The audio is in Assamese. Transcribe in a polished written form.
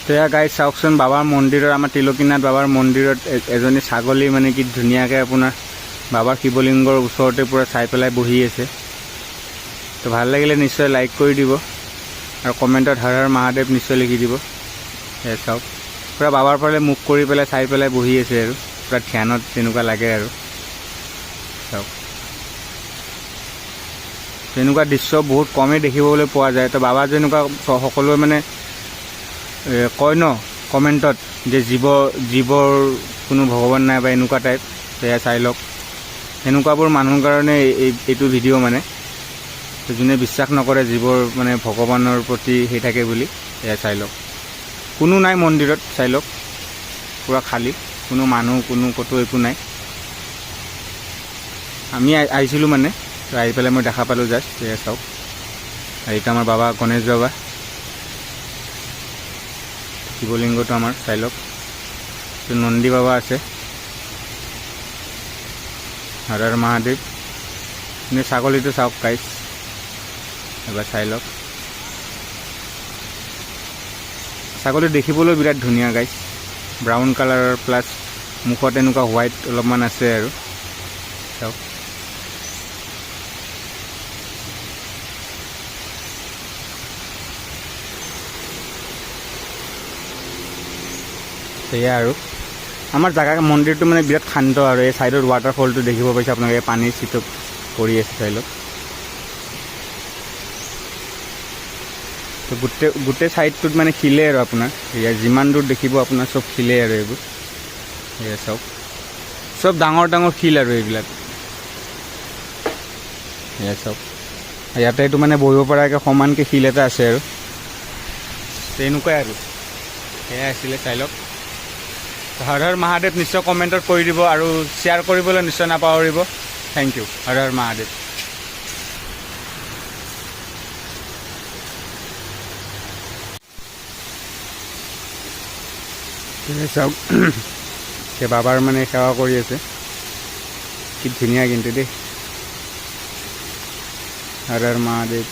তো এয়া গাইজ চাওকচোন বাবাৰ মন্দিৰত আমাৰ তিলকীনাথ বাবাৰ মন্দিৰত এজনী ছাগলী মানে কি ধুনীয়াকৈ আপোনাৰ বাবাৰ শিৱলিংগৰ ওচৰতে পূৰা চাই পেলাই বহি আছে। তো ভাল লাগিলে নিশ্চয় লাইক কৰি দিব আৰু কমেণ্টত হৰ হৰ মহাদেৱ নিশ্চয় লিখি দিব। এয়া চাওক পূৰা বাবাৰ ফালে মুখ কৰি পেলাই চাই পেলাই বহি আছে আৰু পূৰা ধ্যানত তেনেকুৱা লাগে আৰু চাওক। তেনেকুৱা দৃশ্য বহুত কমেই দেখিবলৈ পোৱা যায়। তো বাবা যেনেকুৱা সকলোৱে মানে কয় ন কমেণ্টত যে জীৱৰ কোনো ভগৱান নাই বা এনেকুৱা টাইপ। সেয়া চাই লওক সেনেকুৱাবোৰ মানুহৰ কাৰণে এইটো ভিডিঅ' মানে যোনে বিশ্বাস নকৰে জীৱৰ মানে ভগৱানৰ প্ৰতি সেই থাকে বুলি। এয়া চাই লওক কোনো নাই মন্দিৰত, চাই লওক পূৰা খালী, কোনো মানুহ কোনো ক'তো একো নাই। আমি আহিছিলোঁ মানে তো আহি পেলাই মই দেখা পালোঁ জাষ্ট। এয়া চাওক আৰু এইটো আমাৰ বাবা গণেশ বাবা, শিৱলিংগটো আমাৰ চাই লওক। নন্দী বাবা আছে, হৰ হৰ মহাদেৱ। এনেই ছাগলীটো চাওক গাইজ এবাৰ চাই লওক। ছাগলী দেখিবলৈ বিৰাট ধুনীয়া গাইজ, ব্ৰাউন কালাৰৰ প্লাছ মুখত এনেকুৱা হোৱাইট অলপমান আছে আৰু চাওক। সেয়া আৰু আমাৰ জেগা মন্দিৰটো মানে বিৰাট শান্ত আৰু এই ছাইডত ৱাটাৰফলটো দেখিব পাইছে আপোনালোকে, পানীৰ চিটত পৰি আছে চাই লওক। তো গোটেই ছাইডটোত মানে শিলে আৰু আপোনাৰ ইয়াৰ যিমান দূৰ দেখিব আপোনাৰ চব শিলে আৰু এইবোৰ। এয়া চাওক চব ডাঙৰ ডাঙৰ শিল আৰু এইবিলাক। এয়া চাওক ইয়াতে এইটো মানে বহিব পৰাকৈ সমানকৈ শিল এটা আছে আৰু তেনেকুৱাই আৰু সেয়াই আছিলে চাই লওক। হৰ হৰ মহাদেৱ নিশ্চয় কমেণ্টত কৰি দিব আৰু শ্বেয়াৰ কৰিবলৈ নিশ্চয় নাপাহৰিব। Thank you. হৰ হৰ মহাদেৱ। চাওক সেই বাবাৰ মানে সেৱা কৰি আছে, কি ধুনীয়া কিন্তু দেই। হৰ হৰ মহাদেৱ।